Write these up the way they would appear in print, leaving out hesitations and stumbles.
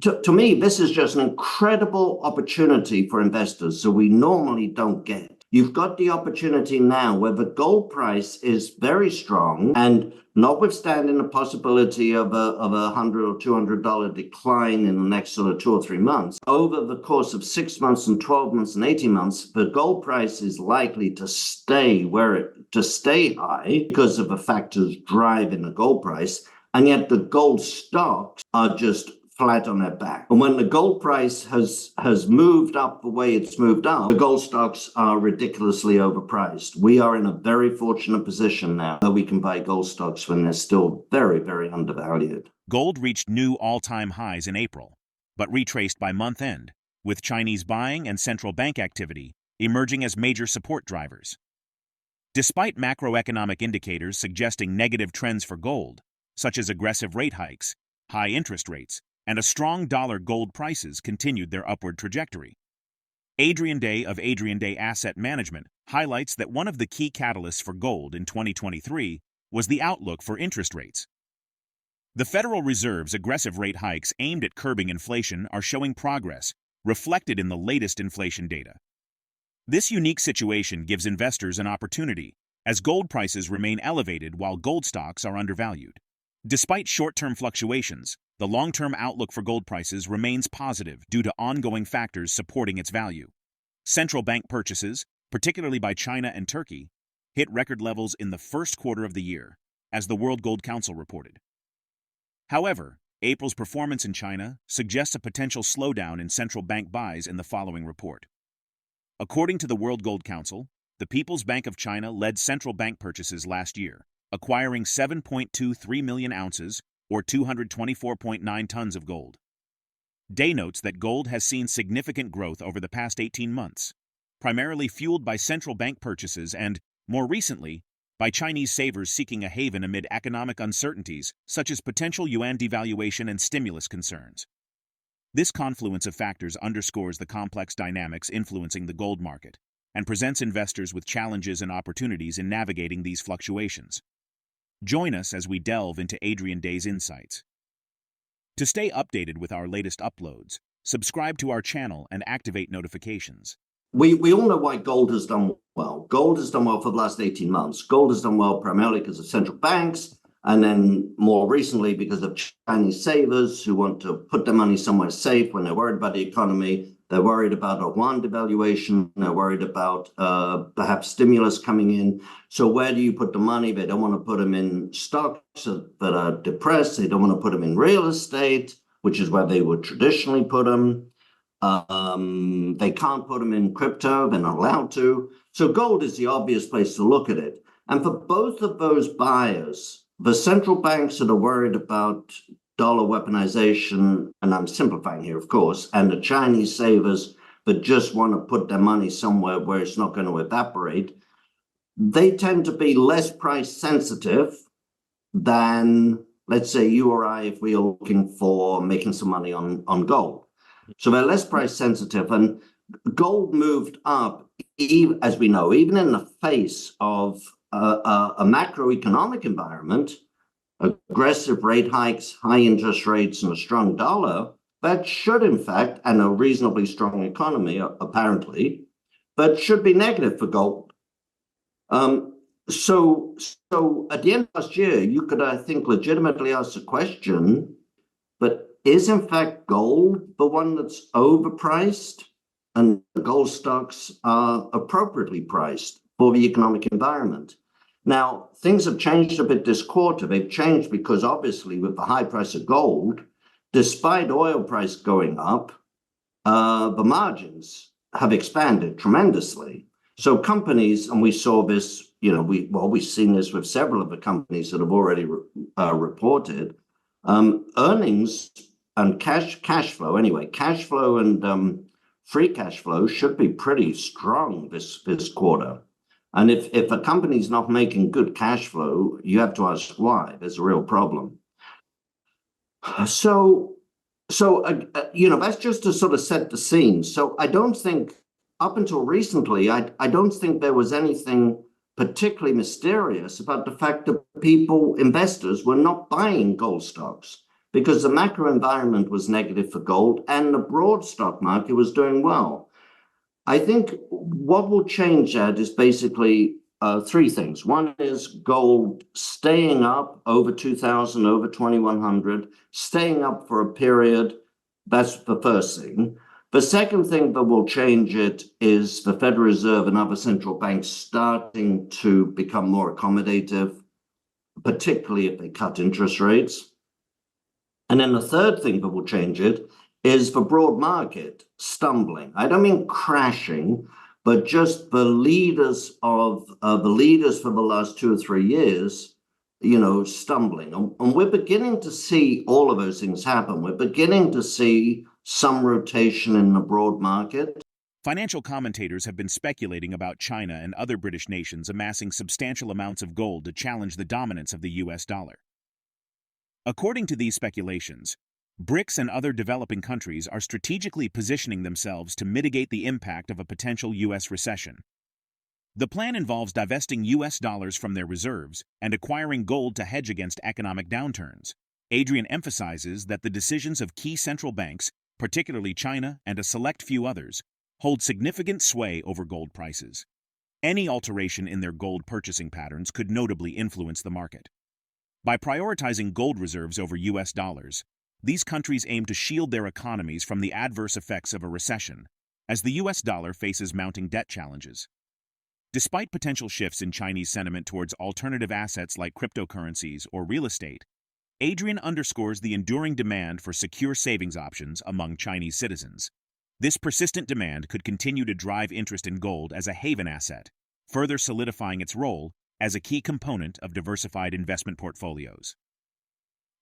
to me, this is just an incredible opportunity for investors that we normally don't get. You've got the opportunity now where the gold price is very strong, and notwithstanding the possibility of a $100 or $200 decline in the next sort of 2 or 3 months, over the course of 6 months and 12 months and 18 months, the gold price is likely to stay high because of the factors driving the gold price, and yet the gold stocks are just flat on their back. And when the gold price has moved up the way it's moved up, the gold stocks are ridiculously overpriced. We are in a very fortunate position now that we can buy gold stocks when they're still very, very undervalued. Gold reached new all-time highs in April, but retraced by month end, with Chinese buying and central bank activity emerging as major support drivers. Despite macroeconomic indicators suggesting negative trends for gold, such as aggressive rate hikes, high interest rates, and a strong dollar, gold prices continued their upward trajectory. AdrianDay of AdrianDay Asset Management highlights that one of the key catalysts for gold in 2023 was the outlook for interest rates. The Federal Reserve's aggressive rate hikes aimed at curbing inflation are showing progress, reflected in the latest inflation data. This unique situation gives investors an opportunity, as gold prices remain elevated while gold stocks are undervalued. Despite short-term fluctuations, the long-term outlook for gold prices remains positive due to ongoing factors supporting its value. Central bank purchases, particularly by China and Turkey, hit record levels in the first quarter of the year, as the World Gold Council reported. However, April's performance in China suggests a potential slowdown in central bank buys in the following report. According to the World Gold Council, the People's Bank of China led central bank purchases last year, acquiring 7.23 million ounces, or 224.9 tons of gold. Day notes that gold has seen significant growth over the past 18 months, primarily fueled by central bank purchases and, more recently, by Chinese savers seeking a haven amid economic uncertainties such as potential yuan devaluation and stimulus concerns. This confluence of factors underscores the complex dynamics influencing the gold market and presents investors with challenges and opportunities in navigating these fluctuations. Join us as we delve into AdrianDay's insights. To stay updated with our latest uploads, subscribe to our channel and activate notifications. We all know why gold has done well. Gold has done well for the last 18 months. Gold has done well primarily because of central banks, and then more recently because of Chinese savers who want to put their money somewhere safe when they're worried about the economy. They're worried about a yuan devaluation. They're worried about perhaps stimulus coming in. So where do you put the money? They don't want to put them in stocks that are depressed. They don't want to put them in real estate, which is where they would traditionally put them. They can't put them in crypto. They're not allowed to. So gold is the obvious place to look at it. And for both of those buyers, the central banks that are worried about dollar weaponization, and I'm simplifying here, of course, and the Chinese savers that just want to put their money somewhere where it's not going to evaporate, they tend to be less price sensitive than, let's say, you or I, if we are looking for making some money on gold. So they're less price sensitive, and gold moved up, as we know, even in the face of a macroeconomic environment, aggressive rate hikes, high interest rates, and a strong dollar, that should, in fact, and a reasonably strong economy, apparently, but should be negative for gold. So at the end of last year, you could, I think, legitimately ask the question, but is, in fact, gold the one that's overpriced? And the gold stocks are appropriately priced for the economic environment. Now, things have changed a bit this quarter. They've changed because, obviously, with the high price of gold, despite oil price going up, the margins have expanded tremendously. So companies, and we saw this, we've seen this with several of the companies that have already reported, earnings and cash flow and free cash flow should be pretty strong this quarter. And if a company's not making good cash flow, you have to ask why. There's a real problem. So that's just to sort of set the scene. So I don't think, up until recently, I don't think there was anything particularly mysterious about the fact that investors were not buying gold stocks. because the macro environment was negative for gold and the broad stock market was doing well. I think what will change that is basically three things. One is gold staying up over 2,000, over 2,100, staying up for a period. That's the first thing. The second thing that will change it is the Federal Reserve and other central banks starting to become more accommodative, particularly if they cut interest rates. And then the third thing that will change it is the broad market stumbling. I don't mean crashing, but just the leaders for the last 2 or 3 years, stumbling. And we're beginning to see all of those things happen. We're beginning to see some rotation in the broad market. Financial commentators have been speculating about China and other British nations amassing substantial amounts of gold to challenge the dominance of the US dollar. According to these speculations, BRICS and other developing countries are strategically positioning themselves to mitigate the impact of a potential US recession. The plan involves divesting US dollars from their reserves and acquiring gold to hedge against economic downturns. Adrian emphasizes that the decisions of key central banks, particularly China and a select few others, hold significant sway over gold prices. Any alteration in their gold purchasing patterns could notably influence the market. By prioritizing gold reserves over US dollars, these countries aim to shield their economies from the adverse effects of a recession, as the US dollar faces mounting debt challenges. Despite potential shifts in Chinese sentiment towards alternative assets like cryptocurrencies or real estate, Adrian underscores the enduring demand for secure savings options among Chinese citizens. This persistent demand could continue to drive interest in gold as a haven asset, further solidifying its role as a key component of diversified investment portfolios.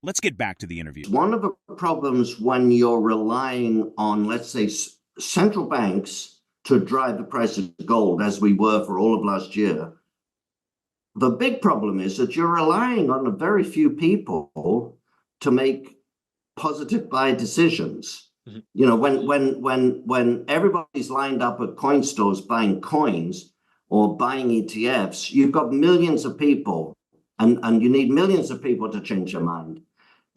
Let's get back to the interview. One of the problems when you're relying on, let's say, central banks to drive the price of gold, as we were for all of last year, the big problem is that you're relying on a very few people to make positive buy decisions. When everybody's lined up at coin stores buying coins or buying ETFs, you've got millions of people, and you need millions of people to change your mind.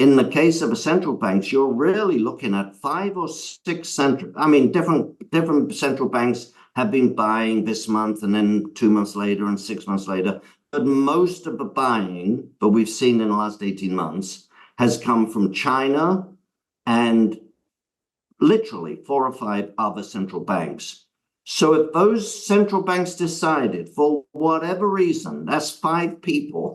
In the case of the central banks, you're really looking at 5 or 6 different central banks have been buying this month and then 2 months later and 6 months later. But most of the buying that we've seen in the last 18 months has come from China and literally 4 or 5 other central banks. So if those central banks decided, for whatever reason, that's 5 people,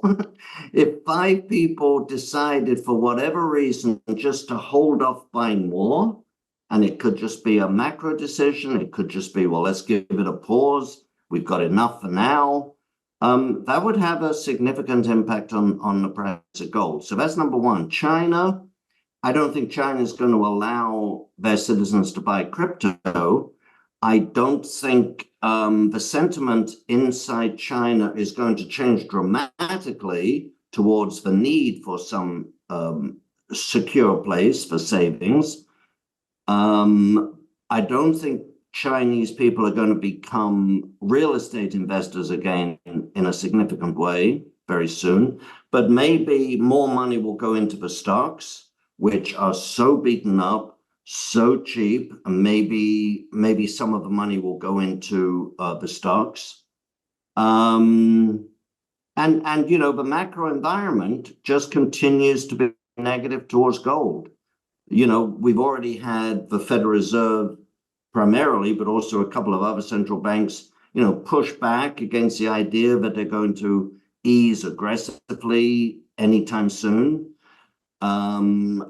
if 5 people decided for whatever reason just to hold off buying more, and it could just be a macro decision, it could just be, well, let's give it a pause, we've got enough for now, that would have a significant impact on the price of gold. So that's number one. China, I don't think China is going to allow their citizens to buy crypto. I don't think the sentiment inside China is going to change dramatically towards the need for some secure place for savings. I don't think Chinese people are going to become real estate investors again in a significant way very soon, but maybe more money will go into the stocks, which are so beaten up, so cheap, and maybe some of the money will go into the stocks. And the macro environment just continues to be negative towards gold. We've already had the Federal Reserve primarily, but also a couple of other central banks, push back against the idea that they're going to ease aggressively anytime soon. Some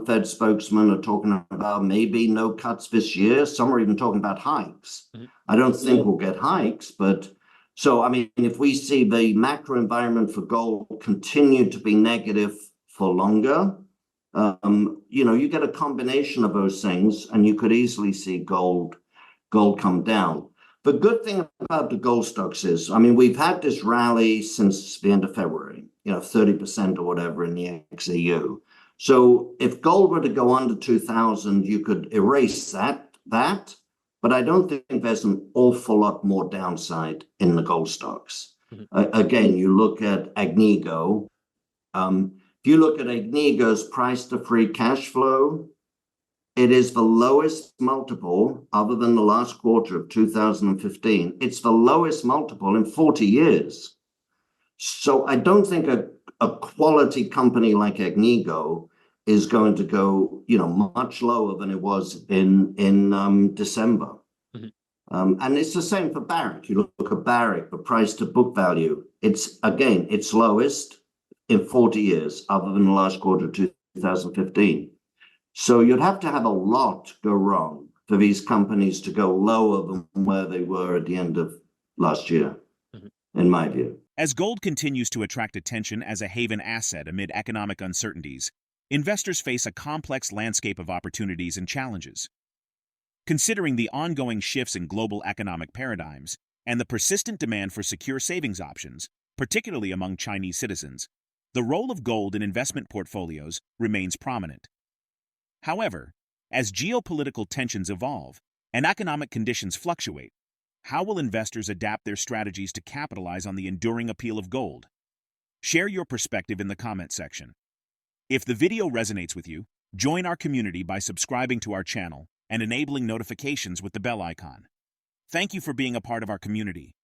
Fed spokesmen are talking about maybe no cuts this year. Some are even talking about hikes. Mm-hmm. I don't think we'll get hikes, but if we see the macro environment for gold continue to be negative for longer, you get a combination of those things, and you could easily see gold come down. The good thing about the gold stocks is, we've had this rally since the end of February, 30% or whatever in the XEU. So if gold were to go under 2,000, you could erase that. But I don't think there's an awful lot more downside in the gold stocks. Mm-hmm. Again, you look at Agnico, If you look at Agnico's price to free cash flow, it is the lowest multiple, other than the last quarter of 2015. It's the lowest multiple in 40 years. So I don't think a quality company like Agnico is going to go, much lower than it was in December. And it's the same for Barrick. You look at Barrick, the price to book value, it's lowest in 40 years, other than the last quarter of 2015. So you'd have to have a lot go wrong for these companies to go lower than where they were at the end of last year, in my view. As gold continues to attract attention as a haven asset amid economic uncertainties, investors face a complex landscape of opportunities and challenges. Considering the ongoing shifts in global economic paradigms and the persistent demand for secure savings options, particularly among Chinese citizens, the role of gold in investment portfolios remains prominent. However, as geopolitical tensions evolve and economic conditions fluctuate, how will investors adapt their strategies to capitalize on the enduring appeal of gold? Share your perspective in the comment section. If the video resonates with you, join our community by subscribing to our channel and enabling notifications with the bell icon. Thank you for being a part of our community.